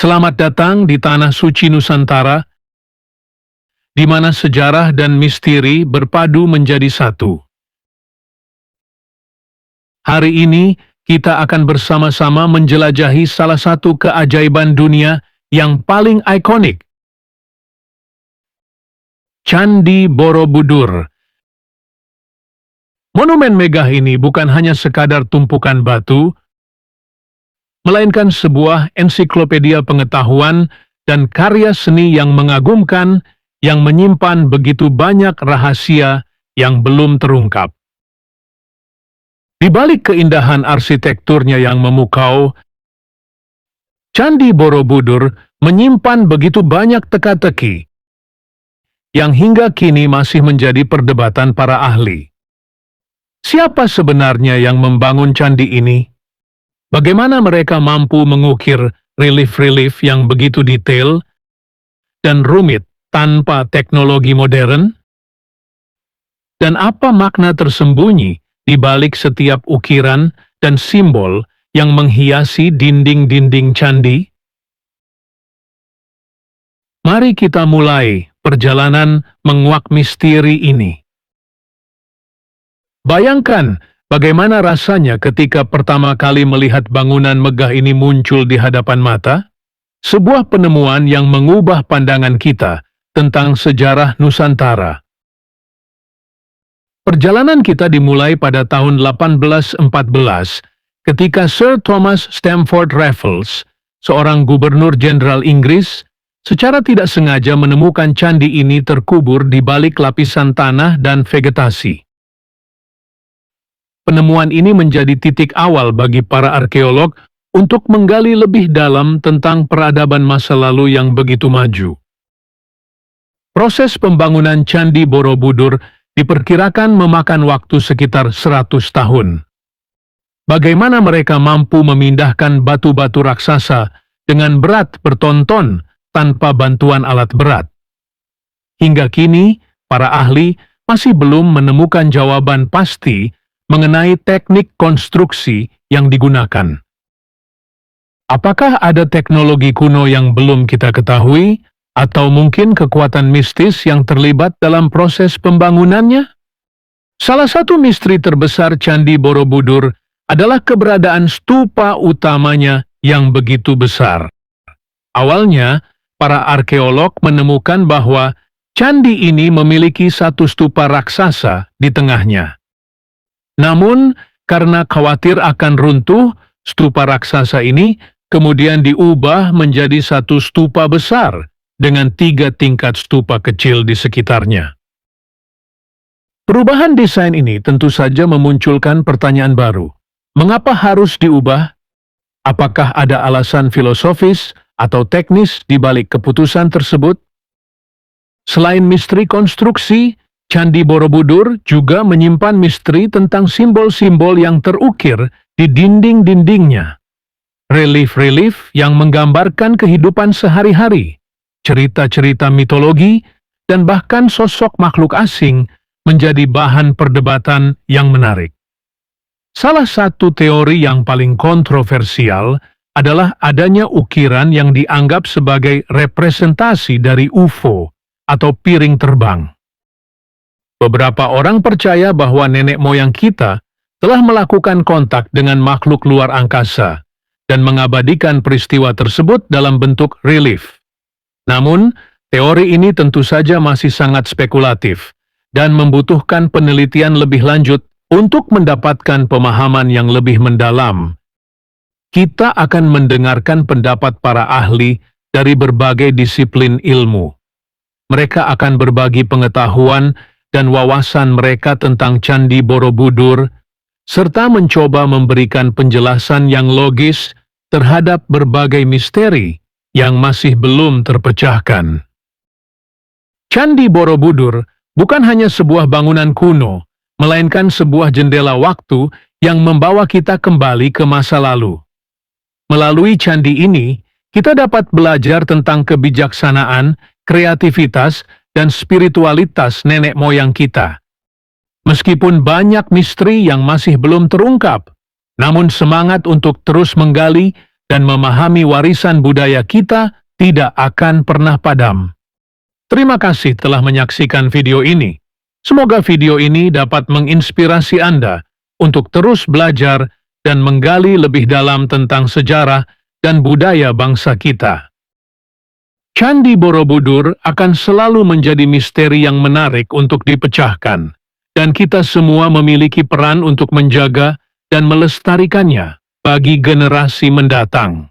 Selamat datang di Tanah Suci Nusantara, di mana sejarah dan misteri berpadu menjadi satu. Hari ini, kita akan bersama-sama menjelajahi salah satu keajaiban dunia yang paling ikonik, Candi Borobudur. Monumen megah ini bukan hanya sekadar tumpukan batu, melainkan sebuah ensiklopedia pengetahuan dan karya seni yang mengagumkan, yang menyimpan begitu banyak rahasia yang belum terungkap. Di balik keindahan arsitekturnya yang memukau, Candi Borobudur menyimpan begitu banyak teka-teki, yang hingga kini masih menjadi perdebatan para ahli. Siapa sebenarnya yang membangun candi ini? Bagaimana mereka mampu mengukir relief-relief yang begitu detail dan rumit tanpa teknologi modern? Dan apa makna tersembunyi di balik setiap ukiran dan simbol yang menghiasi dinding-dinding candi? Mari kita mulai perjalanan menguak misteri ini. Bayangkan bagaimana rasanya ketika pertama kali melihat bangunan megah ini muncul di hadapan mata? Sebuah penemuan yang mengubah pandangan kita tentang sejarah Nusantara. Perjalanan kita dimulai pada tahun 1814 ketika Sir Thomas Stamford Raffles, seorang gubernur jenderal Inggris, secara tidak sengaja menemukan candi ini terkubur di balik lapisan tanah dan vegetasi. Penemuan ini menjadi titik awal bagi para arkeolog untuk menggali lebih dalam tentang peradaban masa lalu yang begitu maju. Proses pembangunan Candi Borobudur diperkirakan memakan waktu sekitar 100 tahun. Bagaimana mereka mampu memindahkan batu-batu raksasa dengan berat bertonton tanpa bantuan alat berat? Hingga kini, para ahli masih belum menemukan jawaban pasti mengenai teknik konstruksi yang digunakan. Apakah ada teknologi kuno yang belum kita ketahui, atau mungkin kekuatan mistis yang terlibat dalam proses pembangunannya? Salah satu misteri terbesar Candi Borobudur adalah keberadaan stupa utamanya yang begitu besar. Awalnya, para arkeolog menemukan bahwa candi ini memiliki satu stupa raksasa di tengahnya. Namun, karena khawatir akan runtuh, stupa raksasa ini kemudian diubah menjadi satu stupa besar dengan 3 tingkat stupa kecil di sekitarnya. Perubahan desain ini tentu saja memunculkan pertanyaan baru. Mengapa harus diubah? Apakah ada alasan filosofis atau teknis di balik keputusan tersebut? Selain misteri konstruksi, Candi Borobudur juga menyimpan misteri tentang simbol-simbol yang terukir di dinding-dindingnya. Relief-relief yang menggambarkan kehidupan sehari-hari, cerita-cerita mitologi, dan bahkan sosok makhluk asing menjadi bahan perdebatan yang menarik. Salah satu teori yang paling kontroversial adalah adanya ukiran yang dianggap sebagai representasi dari UFO atau piring terbang. Beberapa orang percaya bahwa nenek moyang kita telah melakukan kontak dengan makhluk luar angkasa dan mengabadikan peristiwa tersebut dalam bentuk relief. Namun, teori ini tentu saja masih sangat spekulatif dan membutuhkan penelitian lebih lanjut untuk mendapatkan pemahaman yang lebih mendalam. Kita akan mendengarkan pendapat para ahli dari berbagai disiplin ilmu. Mereka akan berbagi pengetahuan dan wawasan mereka tentang Candi Borobudur, serta mencoba memberikan penjelasan yang logis terhadap berbagai misteri yang masih belum terpecahkan. Candi Borobudur bukan hanya sebuah bangunan kuno, melainkan sebuah jendela waktu yang membawa kita kembali ke masa lalu. Melalui candi ini, kita dapat belajar tentang kebijaksanaan, kreativitas, dan spiritualitas nenek moyang kita. Meskipun banyak misteri yang masih belum terungkap, namun semangat untuk terus menggali dan memahami warisan budaya kita tidak akan pernah padam. Terima kasih telah menyaksikan video ini. Semoga video ini dapat menginspirasi Anda untuk terus belajar dan menggali lebih dalam tentang sejarah dan budaya bangsa kita. Candi Borobudur akan selalu menjadi misteri yang menarik untuk dipecahkan, dan kita semua memiliki peran untuk menjaga dan melestarikannya bagi generasi mendatang.